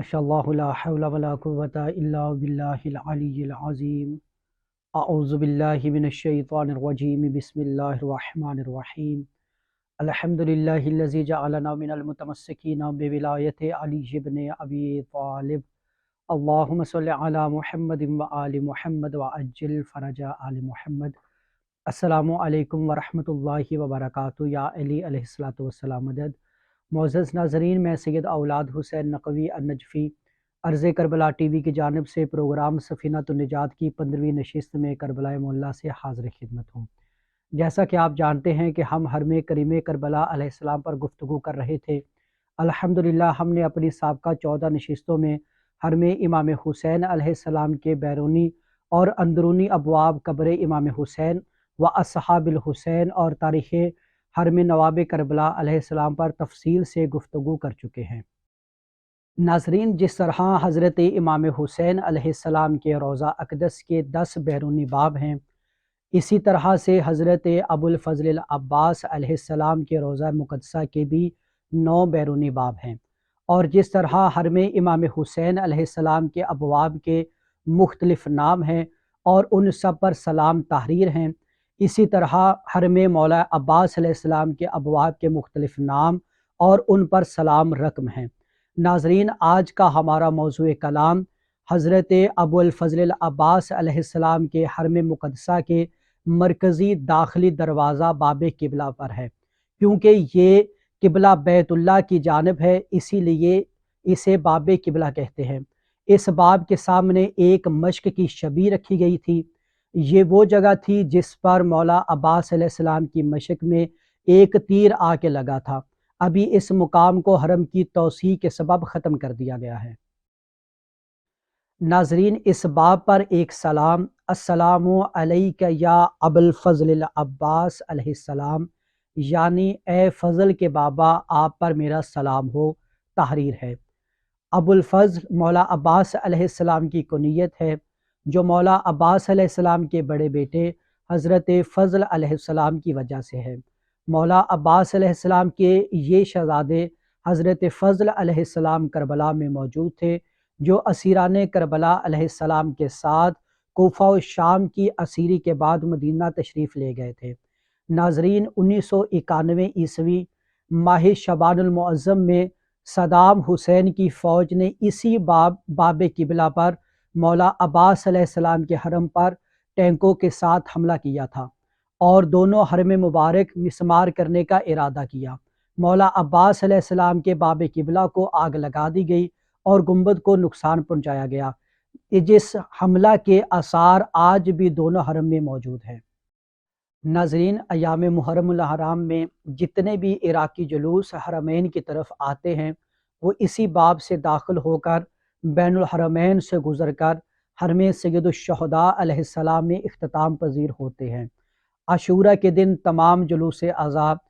माशाअल्लाह ला हौला वला कुव्वता इल्ला बिल्लाहिल अलिय्यिल अज़ीम। अऊज़ु बिल्लाहि मिनश शैतानिर रजीम। बिस्मिल्लाहिर रहमानिर रहीम। अल्हम्दुलिल्लाहिल्लज़ी जअलना मिनल मुतमस्सिकीना बिविलायति अली इब्न अबी तालिब। अल्लाहुम्मा सल्लि अला मुहम्मदिन व आलि मुहम्मद व अज्जिल फरजा आलि मुहम्मद। अस्सलामु अलैकुम व रहमतुल्लाहि व बरकातुहू। या अली अलैहिस्सलातु वस्सलाम मदद। मोअज़्ज़ज़ नाज़रीन, मैं सैयद औलाद हुसैन नक़वी अन-नजफ़ी अर्ज़ करबला टीवी की जानिब से प्रोग्राम सफ़ीनतुन निजात की 15वीं नशिस्त में करबला मोहल्ला से हाज़िर खिदमत हूँ। जैसा कि आप जानते हैं कि हम हरम करीम करबला अलैहिस्सलाम पर गुफ्तगू कर रहे थे। अल्हम्दुलिल्लाह हमने अपनी साबका 14 नशिस्तों में हरम इमाम हुसैन अलैहिस्सलाम के बैरूनी और अंदरूनी अबवाब कब्र इमाम हुसैन व अस्हाबिल हुसैन और तारीख़ हरम नवाब करबला अलैहिस्सलाम पर तफसील से गुफ्तगू कर चुके हैं। नाज़रीन, जिस तरह हज़रत इमाम हुसैन अलैहिस्सलाम के रोज़ा अक़दस के 10 बैरूनी बाब हैं, इसी तरह से हज़रत अबुल फ़ज़ल अब्बास अलैहिस्सलाम के रोज़ा मुक़द्दसा के भी 9 बैरूनी बाब हैं। और जिस तरह हरम इमाम हुसैन अलैहिस्सलाम के अबवाब के मुख्तलिफ़ नाम हैं और उन सब पर सलाम तहरीर हैं, इसी तरह हरम मौला अब्बास अलैहिस्सलाम के अबवाब के मुख्तलिफ़ नाम और उन पर सलाम रकम हैं। नाज़रीन, आज का हमारा मौज़ूए कलाम हज़रत अबुल फ़ज़ल अब्बास अलैहिस्सलाम के हरम मुक़द्दसा के मरकज़ी दाखिली दरवाज़ा बाब किबला पर है। क्योंकि ये किबला बैतुल्लाह की जानिब है, इसीलिए इसे बाब किबला कहते हैं। इस बाब के सामने एक मश्क की शबी रखी गई थी। ये वो जगह थी जिस पर मौला अब्बास अलैहिस्सलाम की मशक में एक तीर आके लगा था। अभी इस मुकाम को हरम की तौसी के सबब ख़त्म कर दिया गया है। नाज़रीन, इस बाब पर एक सलाम अस्सलामु अलैका या अबुल फ़ज़ल अब्बास अलैहिस्सलाम, यानी ए फ़ज़ल के बाबा आप पर मेरा सलाम हो, तहरीर है। अबुल फ़ज़ल मौला अब्बास अलैहिस्सलाम की कुनियत है, जो मौला अब्बास अलैहिस्सलाम के बड़े बेटे हज़रत फ़ज़ल अलैहिस्सलाम की वजह से है। मौला अब्बास अलैहिस्सलाम के ये शहज़ादे हज़रत फ़ज़ल अलैहिस्सलाम करबला में मौजूद थे, जो असीरान करबला अलैहिस्सलाम के साथ कूफा और शाम की असीरी के बाद मदीना तशरीफ़ ले गए थे। नाज़रीन, 1991 ईस्वी माह शबानुल मुअज़्ज़म में सदाम हुसैन की फ़ौज ने इसी बाब किबला पर मौला अब्बास अलैहिस्सलाम के हरम पर टैंकों के साथ हमला किया था और दोनों हरम मुबारक मिसमार करने का इरादा किया। मौला अब्बास अलैहिस्सलाम के बाब किबला को आग लगा दी गई और गुंबद को नुकसान पहुँचाया गया। जिस हमला के आसार आज भी दोनों हरम में मौजूद हैं। नाज़रीन, अयाम मुहर्रमुल हराम में जितने भी इराकी जुलूस हरमैन की तरफ आते हैं, वो इसी बाब से दाखिल होकर बैनुल हरमैन से गुज़र कर हरम सय्यदुश्शुहदा अलैहिस्सलाम में इख्तिताम पज़ीर होते हैं। आशूरा के दिन तमाम जुलूस अज़ाब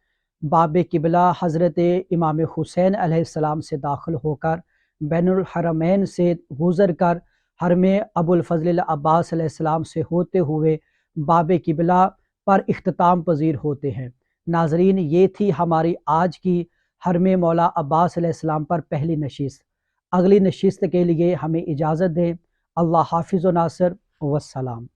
बाब किबला हज़रत इमाम हुसैन अलैहिस्सलाम से दाखिल होकर बैनुल हरमैन से गुज़र कर हरम अबुल फ़ज़ल अब्बास अलैहिस्सलाम से होते हुए बाब किबला पर इख्तिताम पज़ीर होते हैं। नाज़रीन, ये थी हमारी आज की हरम मौला अब्बास अलैहिस्सलाम पर पहली नशिस्त। अगली नशिस्त के लिए हमें इजाज़त दें। अल्लाह हाफ़िज़ व नासिर, वस्सलाम।